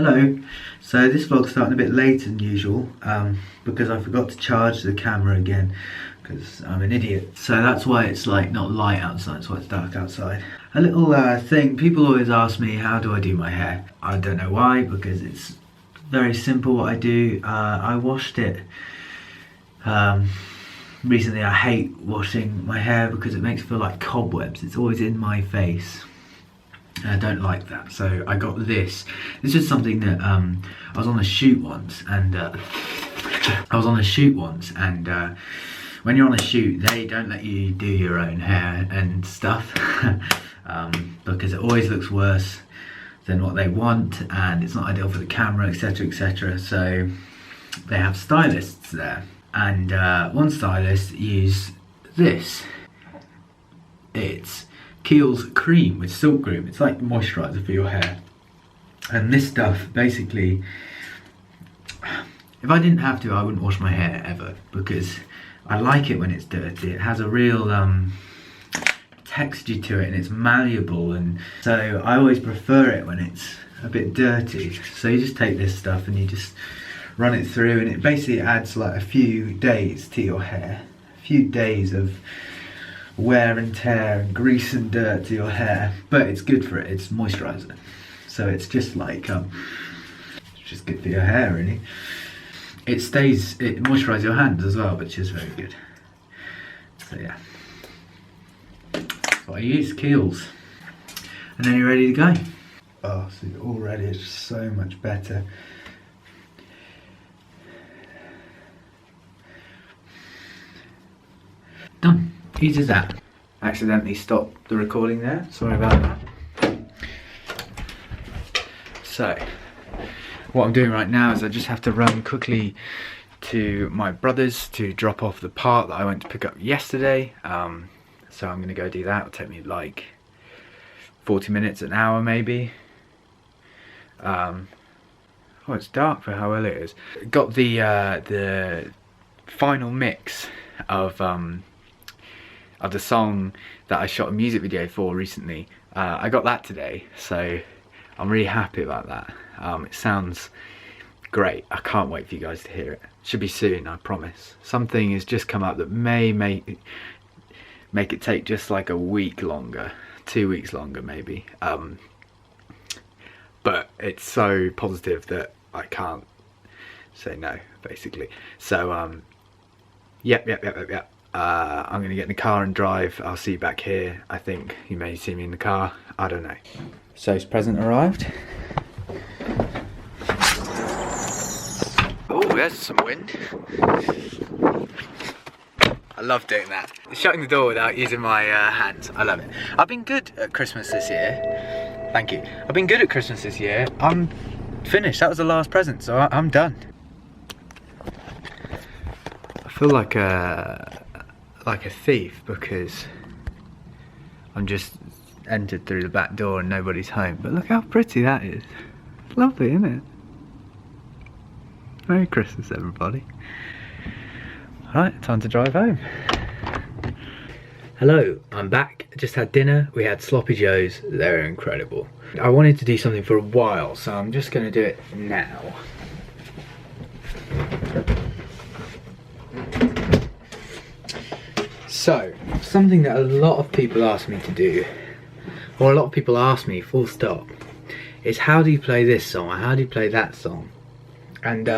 Hello, so this vlog's starting a bit later than usual because I forgot to charge the camera again because I'm an idiot. So that's why it's like not light outside, that's why it's dark outside. A little thing, people always ask me how do I do my hair. I don't know why, because it's very simple what I do. I washed it recently. I hate washing my hair because it makes it feel like cobwebs. It's always in my face. I don't like that, so I got this. This is something that I was on a shoot once, and when you're on a shoot, they don't let you do your own hair and stuff because it always looks worse than what they want, and it's not ideal for the camera, etc., etc. So they have stylists there, and one stylist used this. It's Kiehl's cream with silk cream. It's like moisturiser for your hair. And this stuff, basically, if I didn't have to, I wouldn't wash my hair ever, because I like it when it's dirty. It has a real texture to it, and it's malleable, and so I always prefer it when it's a bit dirty. So you just take this stuff and you just run it through, and it basically adds like a few days to your hair. A few days of wear and tear and grease and dirt to your hair, but it's good for it. It's moisturiser, so it's just like it's just good for your hair, really. It moisturises your hands as well, which is very good. So yeah, that's what I use, Kiehl's, and then you're ready to go. Oh, so already it's so much better. Done. Easy as that. Accidentally stopped the recording there, sorry about that. So, what I'm doing right now is I just have to run quickly to my brother's to drop off the part that I went to pick up yesterday. So I'm going to go do that. It'll take me like 40 minutes, an hour maybe. Oh, it's dark for how early it is. Got the final mix of the song that I shot a music video for recently. I got that today, so I'm really happy about that. It sounds great. I can't wait for you guys to hear it. Should be soon, I promise. Something has just come up that may make it take just like a week longer, 2 weeks longer maybe. But it's so positive that I can't say no, basically. So yep. I'm going to get in the car and drive. I'll see you back here. I think you may see me in the car. I don't know. So his present arrived. Oh, there's some wind. I love doing that. Shutting the door without using my hands. I love it. I've been good at Christmas this year. Thank you. I've been good at Christmas this year. I'm finished. That was the last present, so I'm done. I feel like a thief because I'm just entered through the back door and nobody's home. But look how pretty that is. Lovely, isn't it? Merry Christmas, everybody. Alright, time to drive home. Hello, I'm back. Just had dinner. We had sloppy joes. They're incredible. I wanted to do something for a while, so I'm just going to do it now. So, something that a lot of people ask me to do, or a lot of people ask me, full stop, is how do you play this song, or how do you play that song? And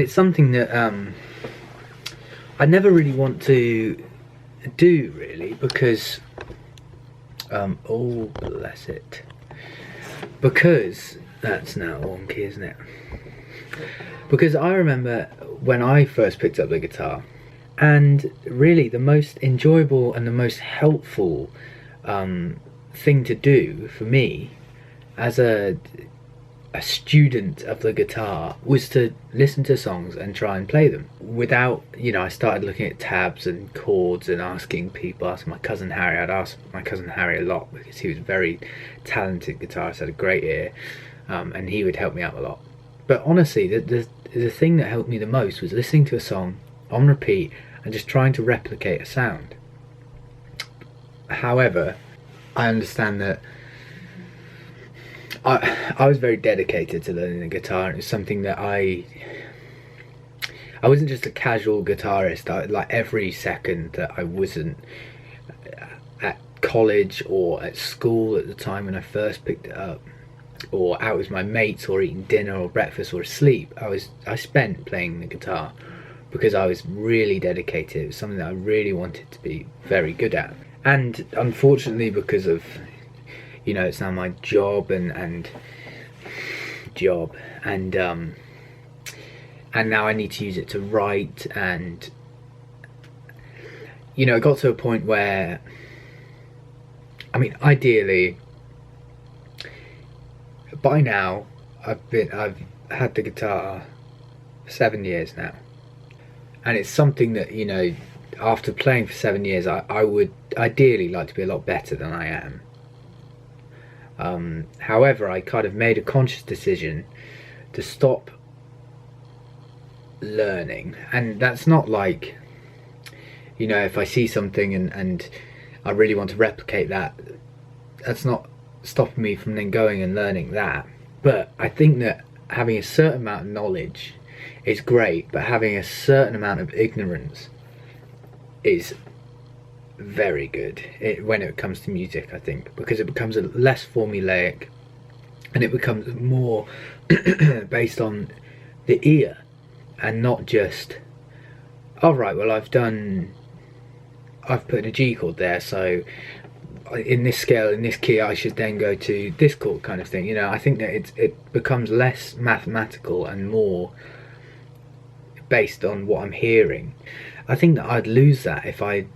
it's something that I never really want to do, really, because, oh bless it, because that's now wonky, isn't it? Because I remember when I first picked up the guitar, and really the most enjoyable and the most helpful thing to do for me as a student of the guitar was to listen to songs and try and play them without, you know, I started looking at tabs and chords and asking my cousin Harry. I'd ask my cousin Harry a lot because he was a very talented guitarist, had a great ear, and he would help me out a lot. But honestly, the thing that helped me the most was listening to a song on repeat and just trying to replicate a sound. However, I understand that I was very dedicated to learning the guitar, and it's something that I wasn't just a casual guitarist. Like every second that I wasn't at college or at school at the time when I first picked it up, or out with my mates, or eating dinner or breakfast or asleep, I spent playing the guitar, because I was really dedicated. It was something that I really wanted to be very good at. And unfortunately, because of, you know, it's now my job and now I need to use it to write, and you know, it got to a point where, I mean, ideally by now I've had the guitar for 7 years now, and it's something that, you know, after playing for 7 years, I would ideally like to be a lot better than I am. However, I kind of made a conscious decision to stop learning, and that's not like, you know, if I see something and I really want to replicate that, that's not stopping me from then going and learning that. But I think that having a certain amount of knowledge is great, but having a certain amount of ignorance is very good when it comes to music, I think, because it becomes less formulaic and it becomes more based on the ear, and not just, oh right, well I've put a G chord there, so in this scale, in this key, I should then go to this chord, kind of thing. You know, I think that it becomes less mathematical and more based on what I'm hearing. I think that I'd lose that if I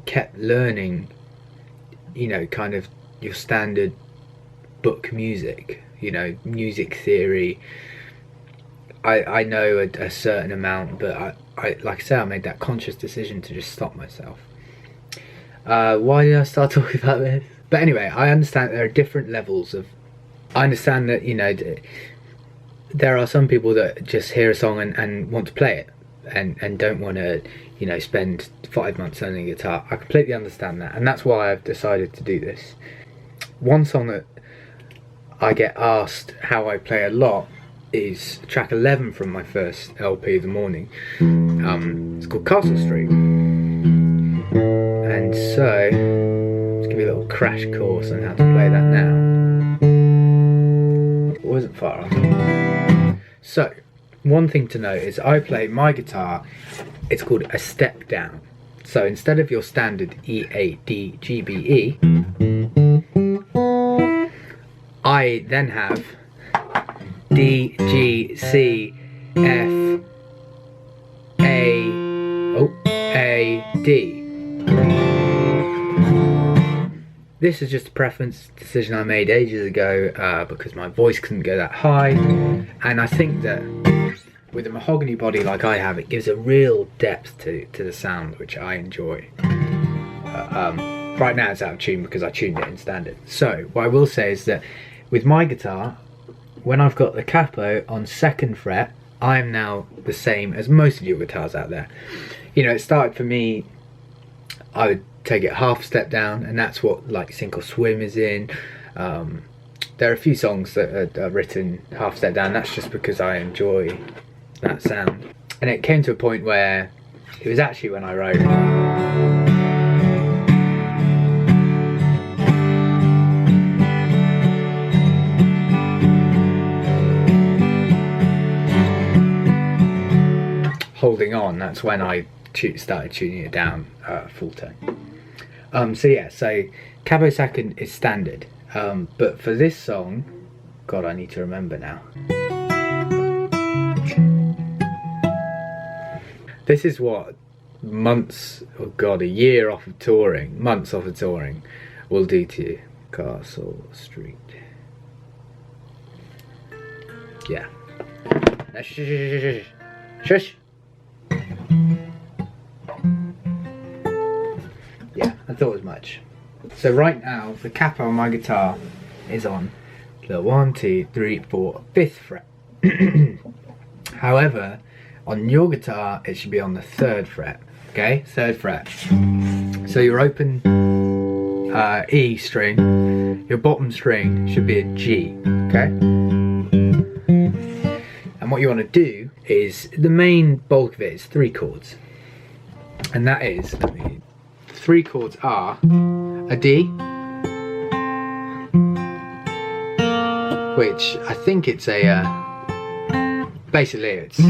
kept learning, you know, kind of your standard book music, you know, music theory. I know a certain amount, but I like I say, I made that conscious decision to just stop myself. Why did I start talking about this? But anyway, I understand there are different levels of, I understand that, you know, there are some people that just hear a song and want to play it and don't want to, you know, spend 5 months learning guitar. I completely understand that, and that's why I've decided to do this. One song that I get asked how I play a lot is track 11 from my first LP, The Morning. It's called Castle Street. And so, let's give you a little crash course on how to play that now. It wasn't far off. So, one thing to note is I play my guitar, it's called a step down. So instead of your standard E, A, D, G, B, E, I then have D, G, C, F, A, D. This is just a preference decision I made ages ago because my voice couldn't go that high, and I think that with a mahogany body like I have, it gives a real depth to the sound, which I enjoy. Right now it's out of tune because I tuned it in standard. So what I will say is that with my guitar, when I've got the capo on 2nd fret, I'm now the same as most of your guitars out there. You know, it started for me, I would take it half step down, and that's what like Sink or Swim is in. There are a few songs that are written half step down. That's just because I enjoy that sound. And it came to a point where it was actually when I wrote Holding On, that's when I started tuning it down full tone. So yeah, so capo 2nd is standard, but for this song, God, I need to remember now. This is what months, oh God, a year off of touring, months off of touring will do to you. Castle Street. Yeah. Shush. Shush. Yeah, I thought as much. So right now, the capo on my guitar is on the 1, 2, 3, 4, 5th fret. However, on your guitar, it should be on the 3rd fret. Okay, 3rd fret. So you're open E string, your bottom string should be a G, okay? And what you want to do is, the main bulk of it is 3 chords. And that is, 3 chords are a D, which I think it's a, basically it's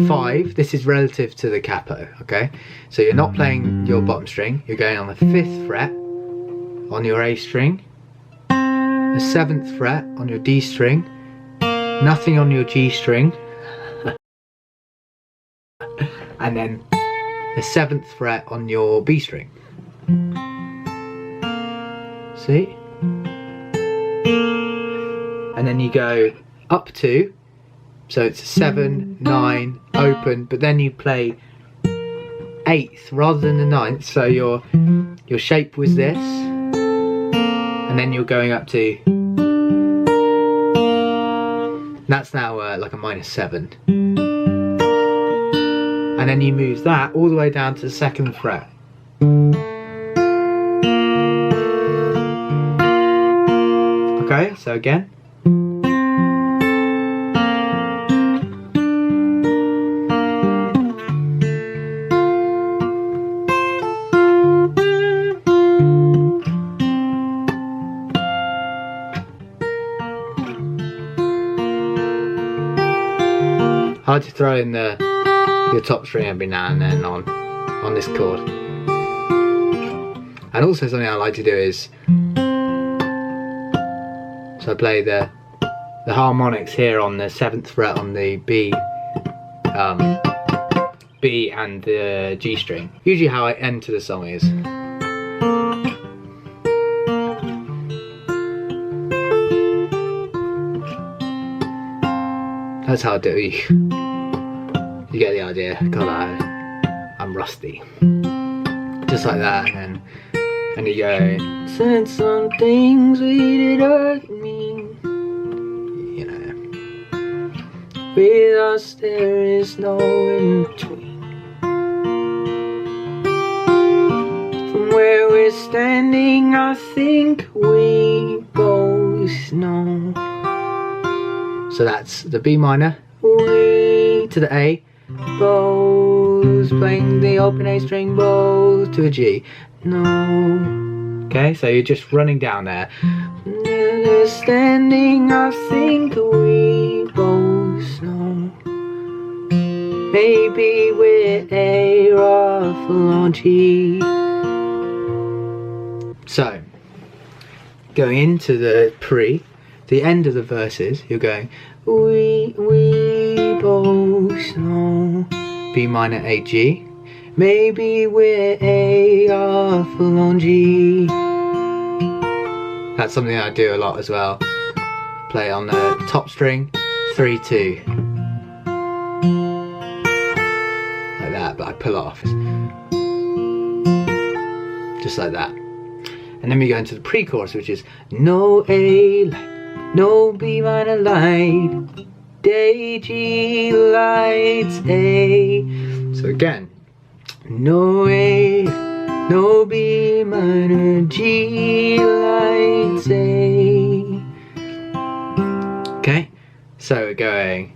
5, this is relative to the capo, okay? So you're not playing your bottom string, you're going on the 5th fret on your A string, the 7th fret on your D string, nothing on your G string, and then the 7th fret on your B string. See? And then you go up to, so it's a 7, 9, open, but then you play 8th rather than the 9th, so your shape was this, and then you're going up to, that's now like a -7. And then you move that all the way down to the 2nd fret. Okay, so again. Hard to throw in your top string every now and then on this chord. And also something I like to do is, so I play the harmonics here on the 7th fret on the B and the G string. Usually how I enter the song is. That's how I do it. You get the idea. God, I'm rusty. Just like that, and you go, said some things we did hurt me. You know, with us there is no in between. From where we're standing, I think we both know. So that's the B minor, we to the A, both playing the open A string, both to a G, no. Okay, so you're just running down there. Understanding, I think we both know. Maybe we're A, ruffle on G. So, going into the the end of the verses, you're going, we both know, B minor, A, G. Maybe we're A, ruffle on G. That's something I do a lot as well. Play on the top string, 3, 2. Like that, but I pull off. Just like that. And then we go into the pre-chorus, which is no A light, no B minor light, A, G lights A. So again, no A, no B minor, G lights A. Okay, so we're going,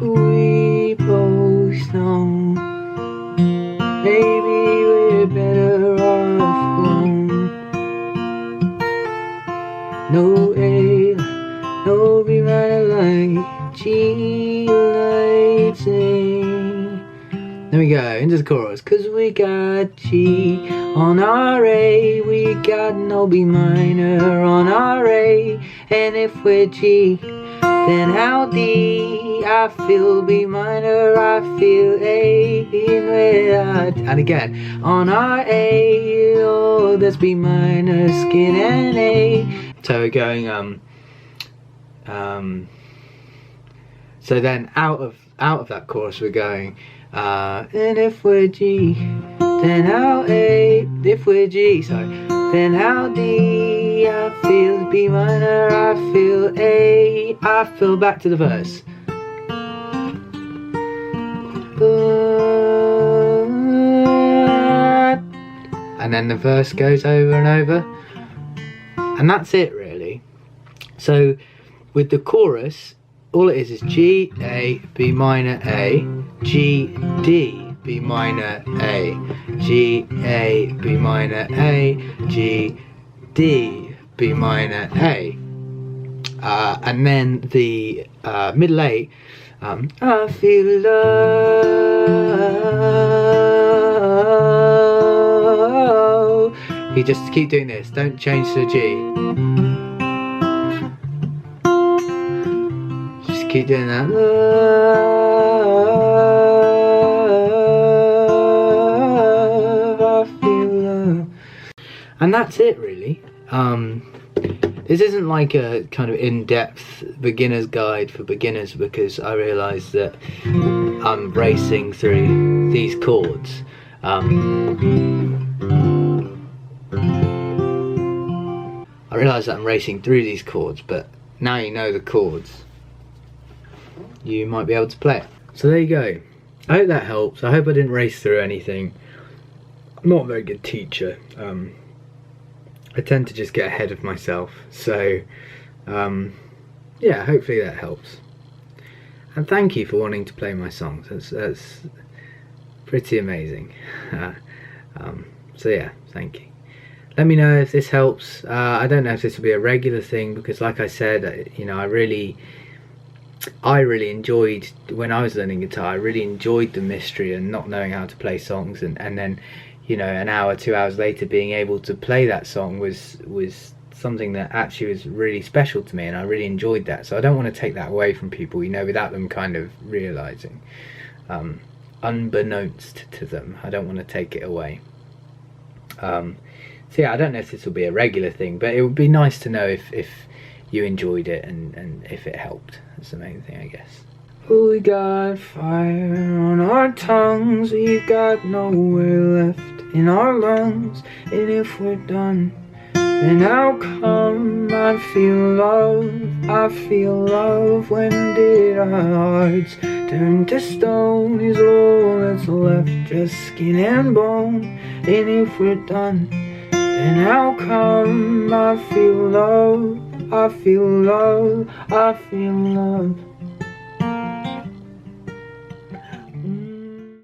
we both know, maybe we're better off alone. No A, no B minor light, G lights A. Then we go into the chorus, cause we got G on our A, we got no B minor on our A, and if we're G, then how D? I feel B minor, I feel A, and again, on our A, oh, there's B minor, skin and A. So we're going, so then out of that chorus we're going, and if we're G, then how A, if we're G, sorry, then how D, I feel B minor, I feel A, I feel back to the verse. and then the verse goes over and over, and that's it really. So with the chorus, all it is G, A, B minor, A, G, D, B minor, A, G, A, B minor, A, G, D, B minor, A. And then the middle eight, I feel love. You just keep doing this, don't change to the G. Just keep doing that. Love, I feel love. And that's it really. This isn't like a kind of in-depth beginner's guide for beginners, because I realise that I'm racing through these chords. I realise that I'm racing through these chords, but now you know the chords, you might be able to play it. So there you go. I hope that helps. I hope I didn't race through anything. I'm not a very good teacher. I tend to just get ahead of myself, so yeah, hopefully that helps. And thank you for wanting to play my songs. That's pretty amazing. So yeah, thank you. Let me know if this helps. I don't know if this will be a regular thing, because like I said, you know, I really enjoyed, when I was learning guitar, I really enjoyed the mystery and not knowing how to play songs, and then, you know, an hour, 2 hours later being able to play that song was something that actually was really special to me, and I really enjoyed that. So I don't want to take that away from people, you know, without them kind of realising, unbeknownst to them. I don't want to take it away. So yeah, I don't know if this will be a regular thing, but it would be nice to know if you enjoyed it and if it helped. That's the main thing, I guess. We got fire on our tongues, we've got nowhere left in our lungs, and if we're done, then how come I feel love, when did our hearts turn to stone? Is all that's left just skin and bone, and if we're done, then how come I feel love, I feel love, I feel love.